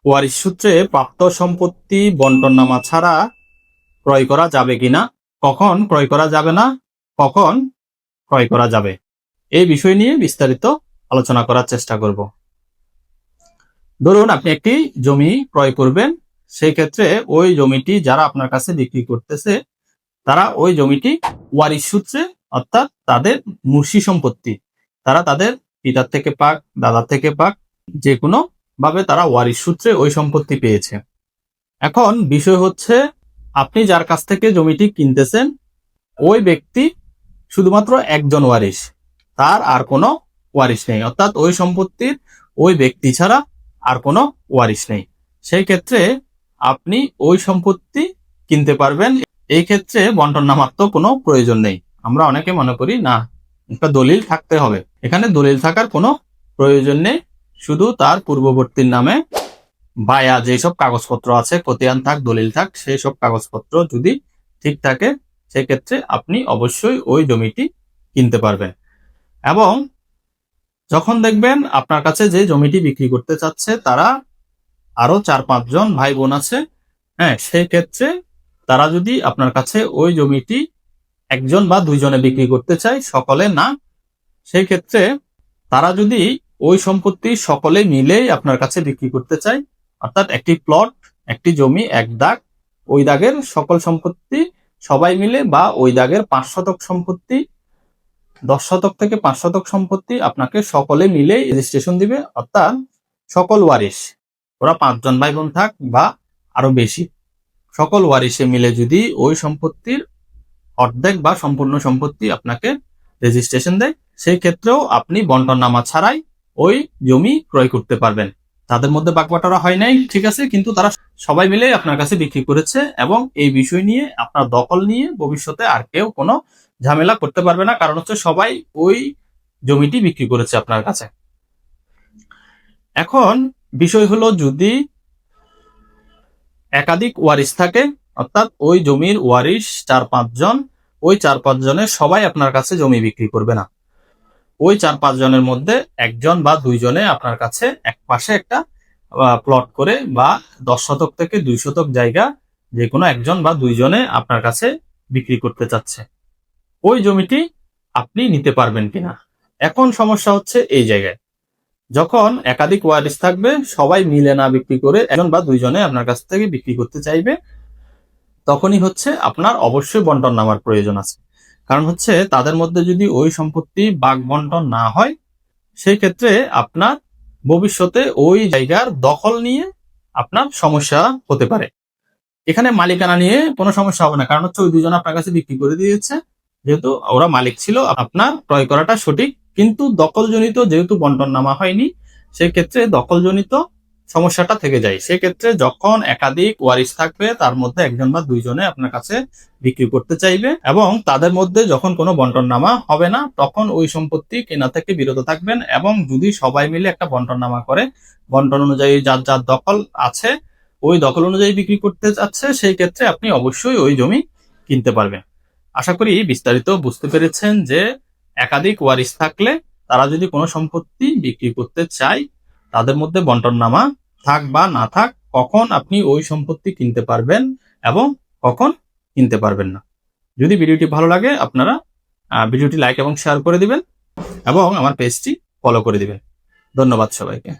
ওয়ারিশ সূত্রে প্রাপ্ত সম্পত্তি বন্টননামা ছাড়া ক্রয় করা যাবে কিনা, কখন ক্রয় করা যাবে না, কখন ক্রয় করা যাবে, এই বিষয় নিয়ে বিস্তারিত আলোচনা করার চেষ্টা করব। ধরুন আপনি একটি জমি ক্রয় করবেন, সেই ক্ষেত্রে ওই জমিটি যারা আপনার কাছে বিক্রি করতেছে তারা ওই জমিটি ওয়ারিশ সূত্রে অর্থাৎ তাদের মুর্শি সম্পত্তি, তারা তাদের পিতার থেকে পাক, দাদার থেকে পাক, যে কোনো ভাবে তারা ওয়ারিশ সূত্রে ওই সম্পত্তি পেয়েছে। এখন বিষয় হচ্ছে আপনি যার কাছ থেকে জমিটি কিনতেছেন ওই ব্যক্তি শুধুমাত্র একজন ওয়ারিশ, তার আর কোনো ওয়ারিশ নেই, অর্থাৎ ওই সম্পত্তির ওই ব্যক্তি ছাড়া আর কোনো ওয়ারিশ নেই। সেই ক্ষেত্রে আপনি ওই সম্পত্তি কিনতে পারবেন। এই ক্ষেত্রে বন্টননামার তো কোনো প্রয়োজন নেই। আমরা অনেকে মনে করি না, একটা দলিল থাকতে হবে। এখানে দলিল থাকার কোনো প্রয়োজন নেই, শুধু তার পূর্ববর্তীর নামে বায়া যেসব কাগজপত্র আছে, খতিয়ান থাক, দলিল থাক, সেই সব কাগজপত্র যদি ঠিক থাকে সেক্ষেত্রে আপনি অবশ্যই ওই জমিটি কিনতে পারবেন। এবং যখন দেখবেন আপনার কাছে যে জমিটি বিক্রি করতে চাচ্ছে তারা আরো 4-5 জন ভাই বোন আছে, হ্যাঁ, সেই ক্ষেত্রে তারা যদি আপনার কাছে ওই জমিটি একজন বা দুইজনে বিক্রি করতে চায়, সকলে না, সেই ক্ষেত্রে তারা যদি ওই সম্পত্তি সকলে মিলেই আপনার কাছে বিক্রি করতে চায়, অর্থাৎ একটি প্লট, একটি জমি, এক দাগ, ওই দাগের সকল সম্পত্তি সবাই মিলে, বা ওই দাগের 5 শতক সম্পত্তি, 10 শতক থেকে 5 শতক সম্পত্তি আপনাকে সকলে মিলেই রেজিস্ট্রেশন দিবে, অর্থাৎ সকল ওয়ারিশ, ওরা 5 জন ভাই বোন থাক বা আরো বেশি, সকল ওয়ারিশে মিলে যদি ওই সম্পত্তির অর্ধেক বা সম্পূর্ণ সম্পত্তি আপনাকে রেজিস্ট্রেশন দেয়, সেই ক্ষেত্রেও আপনি বন্টননামা ছাড়াই ওই জমি ক্রয় করতে পারবেন। তাদের মধ্যে বাগবাটোয়ারা হয় নাই, ঠিক আছে, কিন্তু তারা সবাই মিলে আপনার কাছে বিক্রি করেছে, এবং এই বিষয় নিয়ে আপনার দখল নিয়ে ভবিষ্যতে আর কেউ কোনো ঝামেলা করতে পারবে না, কারণ হচ্ছে সবাই ওই জমিটি বিক্রি করেছে আপনার কাছে। এখন বিষয় হলো, যদি একাধিক ওয়ারিশ থাকে, অর্থাৎ ওই জমির ওয়ারিশ 4-5 জন, ওই 4-5 জনের সবাই আপনার কাছে জমি বিক্রি করবে না। ওই 4-5 জনের মধ্যে একজন বা দুইজনে আপনার কাছে এক পাশে একটা প্লট করে, বা 10 শতক থেকে 2 শতক জায়গা যে কোনো একজন বা দুইজনে আপনার কাছে বিক্রি করতে চাচ্ছে, ওই জমিটি আপনি নিতে পারবেন কিনা। এখন সমস্যা হচ্ছে এই জায়গায়, যখন একাধিক ওয়ারিশ থাকবে, সবাই মিলে না বিক্রি করে একজন বা দুইজনে আপনার কাছ থেকে বিক্রি করতে চাইবে, তখনই হচ্ছে আপনার অবশ্যই বন্টননামার প্রয়োজন আছে। কারণ হচ্ছে তাদের মধ্যে যদি ওই সম্পত্তি ভাগ বন্টন না হয়, সেই ক্ষেত্রে আপনার ভবিষ্যতে ওই জায়গার দখল নিয়ে আপনার সমস্যা হতে পারে। এখানে মালিকানা নিয়ে কোনো সমস্যা হবে না, কারণ হচ্ছে ওই দুজন আপনার কাছে বিক্রি করে দিয়েছে, যেহেতু ওরা মালিক ছিল, আপনার ক্রয় করাটা সঠিক। কিন্তু দখলজনিত যেহেতু বন্টননামা হয়নি, সেক্ষেত্রে দখলজনিত সমস্যাটা থেকে যায়। সেক্ষেত্রে যখন একাধিক ওয়ারিশ থাকবে, তার মধ্যে একজন বা দুইজনে আপনার কাছে বিক্রি করতে চাইবে, এবং তাদের মধ্যে যখন কোনো বন্টননামা হবে না, তখন ওই সম্পত্তি কেনা থেকে বিরত থাকবেন। এবং যদি সবাই মিলে একটা বন্টননামা করে, বন্টন অনুযায়ী যার যার দখল আছে ওই দখল অনুযায়ী বিক্রি করতে চাচ্ছে, সেই ক্ষেত্রে আপনি অবশ্যই ওই জমি কিনতে পারবেন। আশা করি বিস্তারিত বুঝতে পেরেছেন যে একাধিক ওয়ারিশ থাকলে তারা যদি কোনো সম্পত্তি বিক্রি করতে চায়, তাদের মধ্যে বন্টননামা থাক বা না থাক, কখন আপনি ওই সম্পত্তি কিনতে পারবেন এবং কখন কিনতে পারবেন না। যদি ভিডিওটি ভালো লাগে আপনারা ভিডিওটি লাইক এবং শেয়ার করে দিবেন, এবং আমার পেজটি ফলো করে দিবেন। ধন্যবাদ সবাইকে।